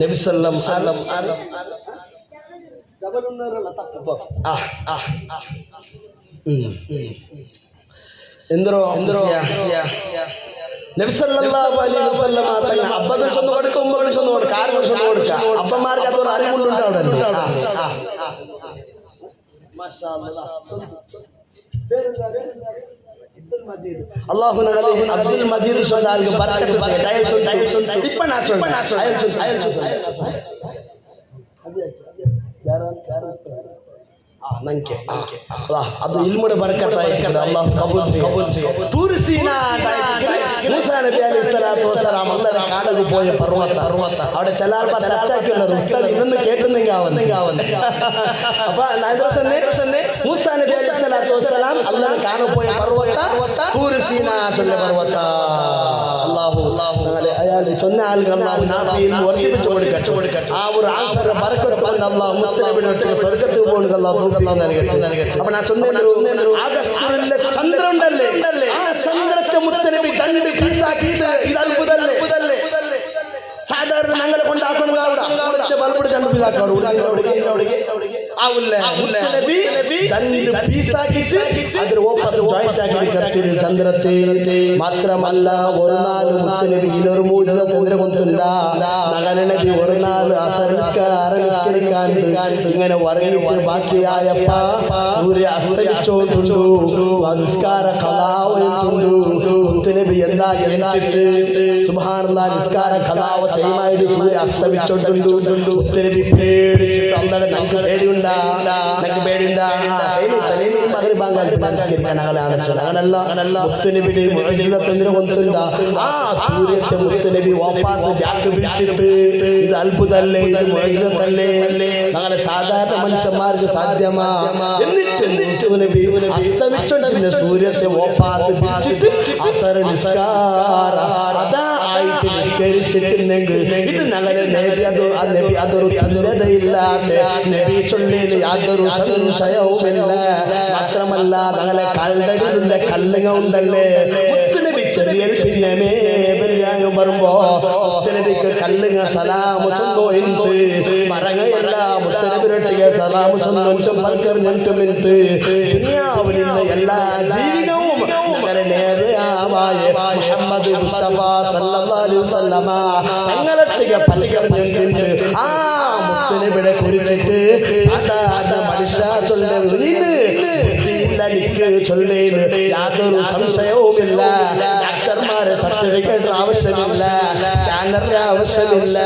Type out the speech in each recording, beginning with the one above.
നബി സല്ലല്ലാഹു ಎಂದರೋ നബി സല്ലല്ലാഹു അലൈഹി വസല്ലം തങ്ങൾ അബ്ബകൾ ചൊന്നു കൊടുക്കും ഉമ്മകൾ ചൊന്നു കൊടുക്കുക ആരും ചൊന്നു കൊടുക്കുക അപ്പന്മാർക്ക് അതൊരു അറിവുണ്ട് അവിടെ അല്ലാഹു നഗലി അബ്ദുൽ മജീദ് ഷദാൽക്ക് ബർക്കത്ത് ചെയ്യട്ടെ ഇപ്പ അത് ഇൽമുടെ ബർക്കത്തായിരിക്കും അല്ലാഹു കബൂൽ ചെയ്യട്ടെ തൂർ സീനാ മൂസാ നബി അലൈഹി സ്വലാത്തു വസ്സലാം അല്ലാഹു കാടകു പോയ പർവത അവിടെ ചെലാൽ പച്ചയ്ക്കുള്ള ഉസ്താദ് ഇതൊന്ന് കേട്ടുന്നെങ്കിൽ ആവുന്നു അപ്പൊ നാദർസന്നെ മൂസാ നബി അലൈഹി സ്വലാത്തു വസ്സലാം അല്ലാഹു കാണു പോയ പർവത തൂർ സീനാ ചൊല്ല പർവത അല്ലാഹു അയാളെ ചൊന്ന ആളുകൾ അല്ലാഹു നാഫിയിൽ വർദ്ധിപ്പിച്ചു കൊടുക്കട്ടെ ആ ഒരു ആൻസർ ബർക്കത്ത് കൊണ്ട് അല്ലാഹു മുത്തനബിയുടെ സ്വർഗ്ഗത്തിൽ പോകുക അല്ലാഹു നൽകട്ടെ അപ്പൊ ഞാൻ ചൊന്നേനൊരു ആഗസ്റ്റിലെ ചന്ദ്രൻ ഉണ്ടല്ലേ ആ ചന്ദ്രത്തെ മുത്തനബി രണ്ട് പീസാക്കി ഇത് അത്ഭുതല്ലേ സാധാരണ ഞങ്ങളെ കൊണ്ടാക്കണം ബൾബിട് രണ്ട് പീസാക്കണം ചന്ദ്രത്തെ മാത്രമല്ല ഒരു നാല് മുത്തനബി ഇതൊരു മൂജ ചന്ദ്രകൊണ്ടുണ്ട നഗരനബി ഒരു നാല് അസംസ്കരിക്കാൻ ഇങ്ങനെ വരയിട്ട് ബാക്കിയായപ്പ സൂര്യ അസ്തമിച്ചോണ്ടുണ്ടു നിസ്കാര കലാവുണ്ട് മുത്തനബി എന്താ ജനിച്ചിട്ട് സുബ്ഹാനല്ലാഹ് നിസ്കാര കലാവ് ടൈമായിട്ട് സൂര്യ അസ്തമിച്ചോണ്ടുണ്ട് മുത്തനബി പേടിച്ചിട്ട് അന്നേരം നമുക്ക് പേടിയുണ്ട് ഇത് അത്ഭുതല്ലേ ഇത് മുഅ്ജിസത്തല്ലേ ഞങ്ങളെ സാധാരണ മനുഷ്യന്മാർക്ക് സാധ്യമാ എന്നിട്ട് അസ്തമിച്ചോണ്ടിരുന്ന സൂര്യത്തെ അസർ നിസ്കാര അതാ ആയിട്ട് നിസ്കരിച്ചിട്ടുണ്ടെങ്കിൽ ഇത് ഞങ്ങളെ നബി അതൊരു തുല്യതയില്ലാത്ത നബി ചൊല്ലിയിൽ യാതൊരു സംശയവുമില്ല മാത്രമല്ല ഞങ്ങളെ കാൽനടിയിലുള്ള കല്ലുക ഉണ്ടല്ലേ മുത്തുനബി ചെറിയ പിന്നമേ ബിരിയാണി വരുമ്പോ മുത്തുനബിക്ക് കല്ലുക സലാമു ചൊല്ലോ എന്ത് പറയല്ല മുത്തുനബിരൊട്ടിಗೆ സലാമു ചൊല്ലും പൽക്കറിഞ്ഞിട്ടും എന്ത് ദുനിയാവിലുള്ള എല്ലാ ജീവികവും ഞങ്ങളുടെ നേരെയാവായ മുഹമ്മദ് മുസ്തഫ സല്ലല്ലാഹു അലൈഹി വസല്ലമ ഞങ്ങളൊട്ടിಗೆ പൽക്കറിഞ്ഞിട്ടുണ്ട് ആ മുത്തുനബിയെ കുറിച്ചിട്ട് മനുഷ്യ ചൊല്ലേന് യാതൊരു സംശയവുമില്ല ഡാക്ടർമാരെ സർട്ടിഫിക്കറ്റ് ആവശ്യമില്ല സ്കാനറിന്റെ ആവശ്യമില്ല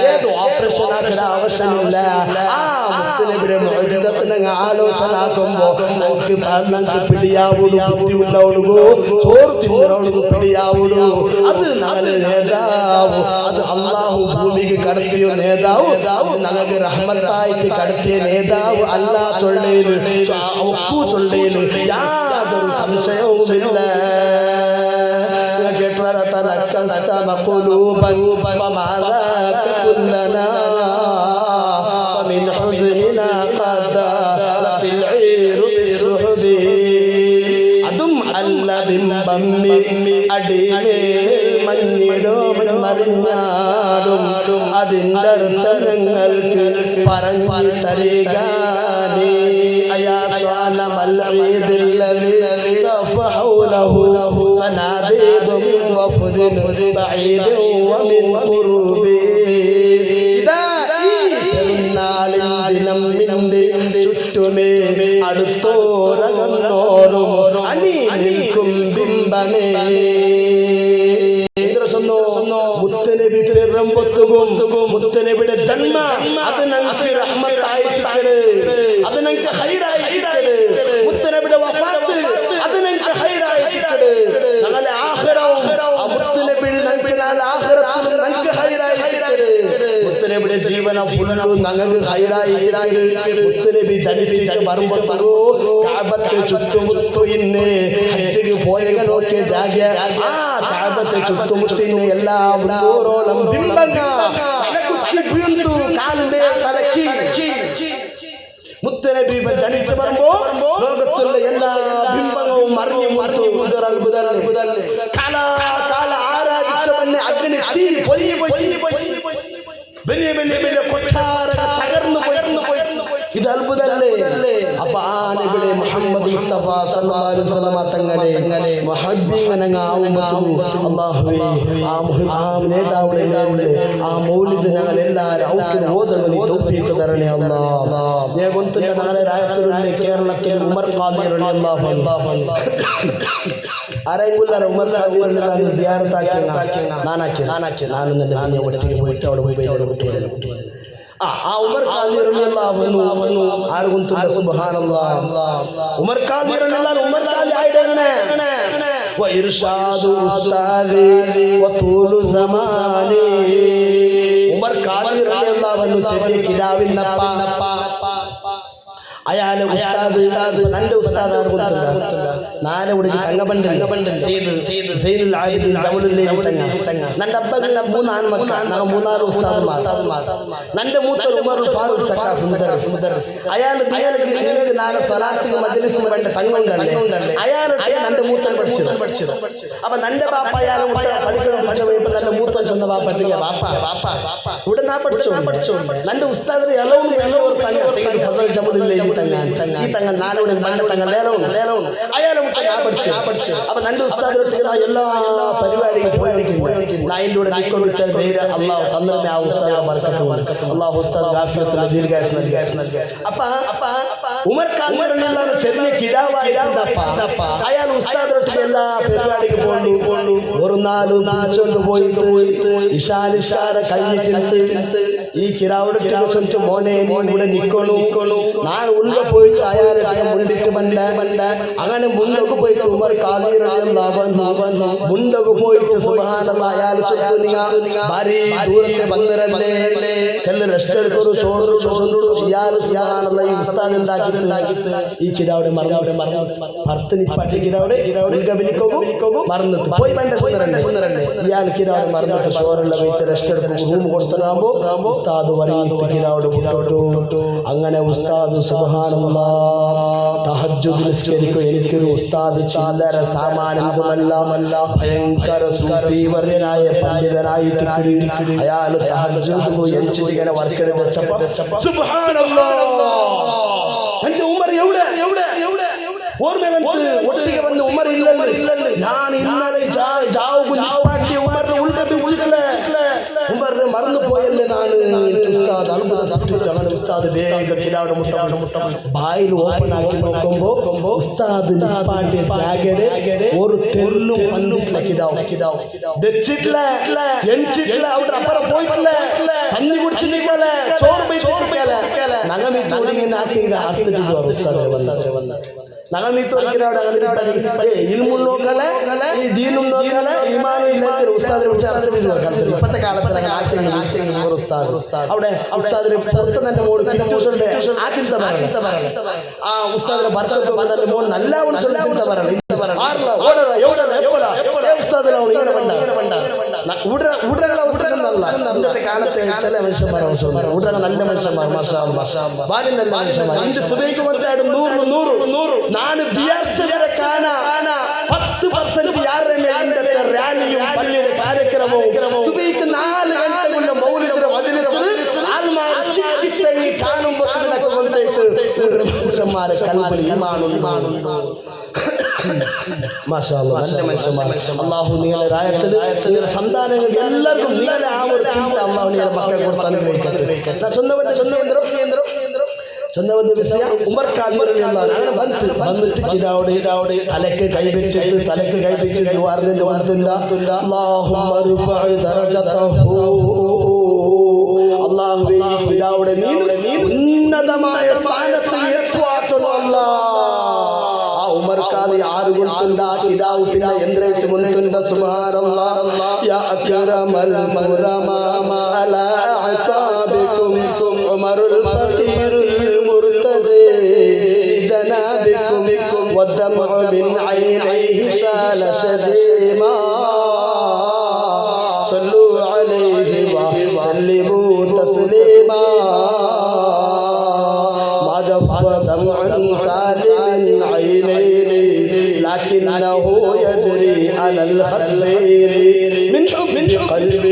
ഏത് ഓപ്പറേഷൻ ആക്കേണ്ട ആവശ്യമില്ല ആ മുത്തുനബിയുടെ മുഅ്ജിസത്തിനെ ആലോചനാക്കുമ്പോ നമുക്ക് പിടിയാവുള്ളൂ ബുദ്ധിയുള്ളവളുകോ ചോറ് തിന്നവളുകു പിടിയാവുള്ളൂ അത് ഞങ്ങളുടെ നേതാവ് അത് അല്ലാഹു ഭൂമിക്ക് കടത്തിയ നേതാവ് ഞങ്ങൾക്ക് റഹ്മത്തായിട്ട് കടത്തിയ നേതാവ് അല്ലാ ചൊല്ലേന് ഒപ്പു ചൊല്ലേന് യാതൊരു സംശയവുമില്ല അതും അല്ല ബിംബം അടിമേ മഞ്ഞിടും മറിഞ്ഞാടും അതിൻ്റെ അർത്ഥം ഞങ്ങൾക്ക് പറഞ്ഞു തരിക ചുറ്റുമേ അടുത്തോരകന്നോറും അണി നിൽക്കും ബിംബമേ മുത്തനബി മുത്തനബിയുടെ ജന്മ അത് ഞങ്ങൾക്ക് റഹ്മത്തായിട്ട് അത് ഞങ്ങൾക്ക് ഹൈറായിട്ട് മുത്തനബിയുടെ വഫാത്ത് അത് ഞങ്ങൾക്ക് ഹൈറായിട്ട് ഞങ്ങളുടെ ആഖിറവും മുത്തനബി ഞങ്ങൾക്ക് ഹൈറായിട്ട് മുത്തനബിയുടെ ജീവന ഫുള്ളു ഞങ്ങൾക്ക് ഹൈറായിട്ട് മുത്തനബി ജനിച്ചിട്ട് വരുമ്പോൾ കാബത്തെ ചുറ്റുമുത്തു ഇന്ന് ഹജ്ജിക്ക് പോയക നോക്കിയ ജാഗ്യ ആ കാബത്തെ ചുറ്റുമുട്ടിന് എല്ലാം നൂറോളം ബിംബങ്ങ കാലിന്റെ തലക്കി മുത്തനബി ജനിച്ചു വരുമ്പോ ലോകത്തുള്ള എല്ലാ ബിംബങ്ങളും മറിഞ്ഞു കാല ആരാധിച്ചവന്നെ അഗ്നി തീ പൊയ്യ് വലിയ വലിയ വലിയ കൊട്ടാരങ്ങൾ തകർന്നു പോയി. ഇത് അത്ഭുതമല്ലേ? അപ്പൊ ആ നബിയുടെ മുഹമ്മദ് മുസ്തഫ സല്ലല്ലാഹു അലൈഹി വസല്ലമ തങ്ങളെ മഹബ്ബിങ്ങനങ്ങാവുമ്പോൾ അല്ലാഹുവേ ആ നേതാവുടെ ആ മൗലിദ് ഞങ്ങൾ എല്ലാവരും ഔക്കിന് ഓതഗനി തൗഫീഖ് തരണേ അല്ലാഹ്. ഞാൻ ഗൊಂತುല്ല നാളെ രായത്തുള്ളി കേരളത്തിൽ ഉമർ ഖാദി റളിയല്ലാഹു അൻഹു ആരെങ്കിലും ഉമർ ഖാദി റളിയല്ലാഹു സിയാറത്ത് ആക്കിയ ನಾನು ಒಟ್ಟಿಗೆ ಹೋಗಿ അവിടെ പോയി ആ ഉമർ ഖാദി റളിയല്ലാഹു അൻഹു ആർഗുന്തുല്ല സുബ്ഹാനല്ലാഹ്. ഉമർ ഖാദി റളിയല്ലാഹു ഉമർ ഖാദി ആയിടങ്ങനെ വഇർഷാദു ഉസ്താദി വതൂലു സമാനി. ഉമർ ഖാദി റളിയല്ലാഹു അൻഹു ചെറിയ കിതാബിന്നപ്പ അയാളെ ഉസ്താദ് നന്റെ ഉസ്താദ് ആർഗുന്തുല്ല നാലെ ഉടಗಿ തങ്കബണ്ടൻ സൈനുൽ ആബിദീൻ ജമലുല്ലൈൽ തങ്ങ നന്റെ അബ്ബഗല്ല മൂന്നാൻ മക്ക നാ മൂന്നാറ് ഉസ്താദ് നന്റെ മൂത്ത ഉമർ ഫാറൂഖ് സഖാഫ് മുദർരിസ് അയാൾ ദിയലക്ക് നാലെ സ്വലാത്ത് മജ്ലിസിന് വേണ്ട സംഘമുണ്ടല്ലേ അയാളുടെ നന്റെ മൂത്തൻ പഠിച്ചത്. അപ്പൊ നന്റെ ബാപ്പ അയാളെ പഠിക്കുന്ന നന്റെ മൂത്തൻ ചെന്ന ബാപ്പ ഇവിടെ നാ പഠിച്ചോ നന്റെ ഉസ്താദിന് എല്ലോ തങ്ങ സയ്യിദ് ഫസൽ ജമലുല്ലൈൽ ഈ തങ്ങൾ നാലോടെ മണ്ട തങ്ങൾ ലേലവും അയാളെ പഠിച്ചു. അപ്പൊ നന്റെ ഉസ്താദിനൊട്ടിക്കുന്ന എല്ലാ പരിപാടിയും പോയിരിക്കുന്നു. നായിലൂടെ നിൽക്കൊടുത്ത ധൈര്യ അള്ളാഹു തന്നിരുന്ന ആ ഉസ്താദ് ബർക്കത്ത് അള്ളാഹു ഉസ്താദ് ഗാഫിയത്തുള്ള ദീർഘായുസ് നൽകി. അപ്പൊ ഉമർ ഖാദി റളിയല്ലാഹു ചെറിയ കിടാവായിട്ടപ്പ അയാൾ ഉസ്താദിനൊട്ടിക്ക് എല്ലാ പരിപാടിക്ക് പോണ്ടു. ഒരു നാല് നാച്ചോണ്ട് പോയിട്ട് ഇഷാര കഴിഞ്ഞിട്ട് ഈ കിടാവിടെ ചൊല്ലിട്ട് മോനെ ഇവിടെ നിൽക്കണു ഞാൻ ഉള്ള പോയിട്ട് അയാളെ മുണ്ടിട്ട് മണ്ട അങ്ങനെ മുണ്ടൊക്കെ പോയിട്ട് ഉമർ ഖാദി റളിയല്ലാഹു അൻഹു മുണ്ടൊക്കെ പോയിട്ട് സുബ്ഹാനല്ലാഹ് അയാൾ ചൊല്ലുക ഭാരി ദൂരത്തെ ബന്ദരല്ലേ ചെല്ല് റെസ്റ്റ് എടുക്കൊരു ചോറ് ഇയാൾ സുബ്ഹാനല്ലാഹ് ഈ ഉസ്താദ് എന്താക്കിയിട്ട് ഈ കിടാവിടെ മറന്നു ഭർത്തനി പാട്ടി കിടാവിടെ വിളിക്കോകു മറന്നു പോയി വേണ്ട സുന്ദരല്ലേ ഇയാൾ കിടാവിടെ മറന്നിട്ട് ചോറുള്ള വെച്ച് റെസ്റ്റ് എടുക്കും റൂം കൊടുത്തറാകുമ്പോ ഉസ്താദ് വരീത്ത് കിടാവിടെ വിട്ടോട്ടു. അങ്ങനെ ഉസ്താദ് സുബ്ഹാനല്ലാഹ് തഹജ്ജുദ് നിസ്കരിക്കും. എനിക്കൊരു ഉസ്താദ് ചില്ലറ സാമാന്യമല്ല ഭയങ്കര സൂഫീവര്യനായ പണ്ഡിതനായിട്ട് അയാൾ തഹജ്ജുദ് എഞ്ചിട്ട് ഇങ്ങനെ വർക്കെടുത്ത് വെച്ചപ്പോ സുബ്ഹാനല്ലാഹ് എന്റെ ഉമർ എവിടെ ഓർമ്മ ഒട്ടിಗೆ വന്ന് ഉമർ ഇല്ലല്ലോ ഞാൻ ഇന്നലെ ജാവുപാട്ടി ഉമറിനെ ഉൾക്ക പിടിച്ചിട്ടില്ലേ ഉമറിനെ മറന്നു പോയല്ലേ ഉസ്താദ് അങ്ങനെ ഉസ്താദ് വേഗ കിടാവിടെ മുട്ട ബായിൽ ഓപ്പൺ ആക്കി നോക്കുമ്പോ ഉസ്താദ് പാട്ടിയ ജാഗയുടെ ഒരു തെല്ലും വന്നിട്ടില്ല കിടാവ് വെച്ചിട്ടില്ല എണിച്ചിട്ടില്ല അവിടെ അപ്പുറം പോയിട്ടില്ല തന്നി കുടിച്ചിട്ടില്ല ചോറ് നഗമിട്ട് ഒടുങ്ങിന് ഉസ്താദ് വന്ന നഗമിത്ത് ഇൽമും നോക്കലെ ഈ ദീനും നോക്കലെ ഈമാനും ഇല്ലാത്ത ഉസ്താദിനെ വിളിച്ച് ഇപ്പത്തെ കാലത്ത് ഉസ്താദ് അവിടെ ഉസ്താദിനെ പുറത്ത് തന്നെ മോളുണ്ട് ആ ചിന്ത പറയണം. ആ ഉസ്താദിനെ ഭർത്താവ് വന്നെ മോൾ നല്ല ചിന്ത പറയണം. ഇന്നത്തെ കാലത്തെ ചില മനുഷ്യന്മാർ ഉടനെ നല്ല മനുഷ്യന്മാർ ഭാര്യ നല്ല മനുഷ്യന്മാർ ഇത് സുബൈക്ക് നൂറ് ನಾನು ಬಿಯಾರ್ಚದರ ಕಾಣ 10% ಯಾರನ್ನೇ ರ್ಯಾಲಿಯು ಪಲ್ಯವು ಕಾರ್ಯಕ್ರಮವು ಸುಬೈക്ക് 4 ಗಂಟೆಗಳ ಮೌಲಿದರ ಮಜಲಿಸ್ ಆಲ್ಮಾರಿ ಕಾಣುമ്പോൾ ಬಂದೈತು ಮನುഷ്യന്മാരെ ಕಲ್ಬಲಿ ഈമാനുണ്ടോ മാഷാഅല്ലാഹ് നല്ല മനുഷ്യന്മാർ അല്ലാഹു നിങ്ങളെ റായത്തിൽ നിങ്ങളുടെ സന്താനങ്ങൾക്ക് എല്ലാവർക്കും നിങ്ങളെ ആ ഒരു ചിന്ത അല്ലാഹു നിങ്ങളുടെ മക്കളെ കൊടുത്ത് അനുഗ്രഹിക്കട്ടെ. ചൊന്നവന്റെ വിഷയ ഉമർ ഖാദി റളിയല്ലാഹു അൻഹു അങ്ങനെ വന്നിട്ട് കിടാവിടെ തലക്ക് കൈവെച്ച് വാർദിന്റെ വന്നില്ല അല്ലാഹുമ്മ റുഫഅ ദറജതഹു അല്ലാഹുവേ കിടാവിടെ നീ ഉന്നതമായ സ്ഥാനത്ത് എത്തുവാക്കുന്നു അല്ലാഹ്. ആ ഉമർ ഖാദി ആറുകൊണ്ടുണ്ട് ആ കിടാവ് പിന്നെ എന്ത്രേറ്റ് മുൻതുണ്ട് സുബ്ഹാനല്ലാഹ് യാ അക്രമൽ മുറമാ അലാ അതാബികും ഉമറുൽ ഫഖീർ جنابكم والدمع من عينيه سال شديما صلوا عليه وسلموا تسليما ما جف دمع سالم من عينيه لكنه يجري على الخدين من حب قلب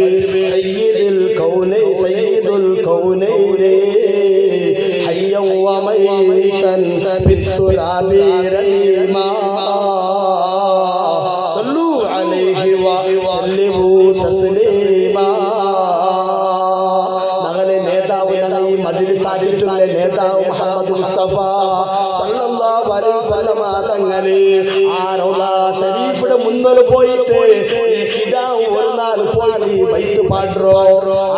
سيد الكونين سيد സയ്യിദുൽ കൗനൈനി ഹയ്യൻ വമൈതൻ ഫിത്തുറാബി റഹീമാ സല്ലു അലൈഹി വസല്ലിമു തസ്ലീമാ ഞങ്ങളുടെ നേതാവ് ഈ മജ്ലിസായിട്ടുള്ള നേതാവ് മുഹമ്മദ് മുസ്തഫ സല്ലല്ലാഹു അലൈഹി വസല്ലമ തങ്ങളെ ആ റൗള ശരീഫിന്റെ മുന്നിൽ പോയിട്ട് ഈ കിടാവ് ഒരു നാൾ പോയി ബൈത്ത് പാടുറോ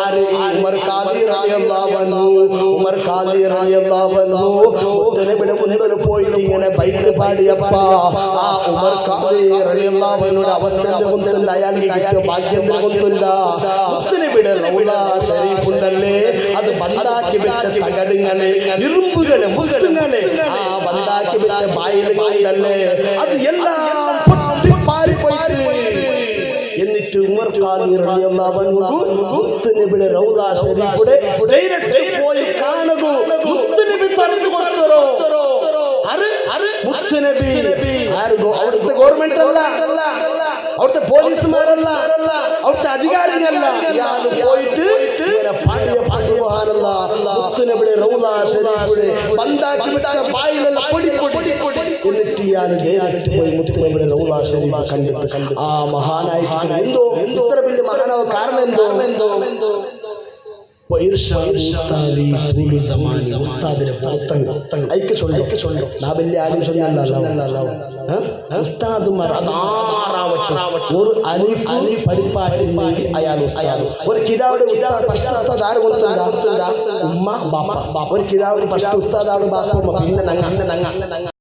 ആര് ഉമർ ഖാദി റളിയല്ലാഹു അൻഹു ഉമർ ഖാദി റളിയല്ലാഹു അൻഹു മുത്തനബിയുടെ മുന്നിൽ പോയിട്ട് ഇങ്ങനെ ബൈത്ത് പാടിയപ്പ ആ ഉമർ ഖാദി റളിയല്ലാഹു അൻഹുയുടെ അവസ്ഥയുടെ മുന്നിൽ അയാൾക്ക് കിട്ടിയ ഭാഗ്യം കൊണ്ടില്ല മുത്തനബിയുടെ റൗള ശരീഫ് ഉണ്ടല്ലേ അത് ബന്ധാക്കി വെച്ച തകടുങ്ങളെ ഇരുമ്പുകളെ മുകളെ ആ ബന്ധാക്കി വെച്ച ബായിലുകളല്ലേ അത് എല്ലാം പൊട്ടിപ്പാറിപ്പോയിട്ട് എന്നിട്ട് ഉമർ ഖാദി റളിയല്ലാഹു അൻഹു മുത്തനബിയുടെ റൗള ശരീഫുടെ ഡയറക്റ്റ് പോയി കാണുക മുത്തനബി തറന്നു കൊടുത്തോ മുത്തനബി ആർഗോ അവിടുത്തെ ഗവൺമെന്റ് അല്ല അവിടുത്തെ പോലീസുമാരല്ല അവിടുത്തെ അധികാരികളല്ല ഇയാൾ പോയിട്ട് മുത്തനബിയുടെ റൗള ശരീഫുടെ ബന്ധാക്കി വെച്ച ബായിലെല്ലാം പൊടി എന്നിട്ട് ഇയാൾ ഡയറക്റ്റ് പോയി മുത്തനബിയുടെ റൗള ശരീഫ് കണ്ടിട്ട് ആ മഹാനായിട്ട് എന്തോ ഇത്ര വലിയ മഹാനാവ കാരണം എന്തോ ഉസ്താദിന്റെ ചൊല്ലോ നാ വലിയ ആരും ചൊല്ലല്ലോ ഉസ്താദുമാർ ഒരു അലിഫ് പഠിപ്പാട്ടി അയാൾ ഒരു കിടാവിടെ ഉസ്താദ് ആര് കൊടുത്തുണ്ട ഉമ്മ ബാപ്പ ഒരു കിടാവിടെ ഫസ്റ്റ് ഉസ്താദാണ് ബാപ്പ പിന്നെ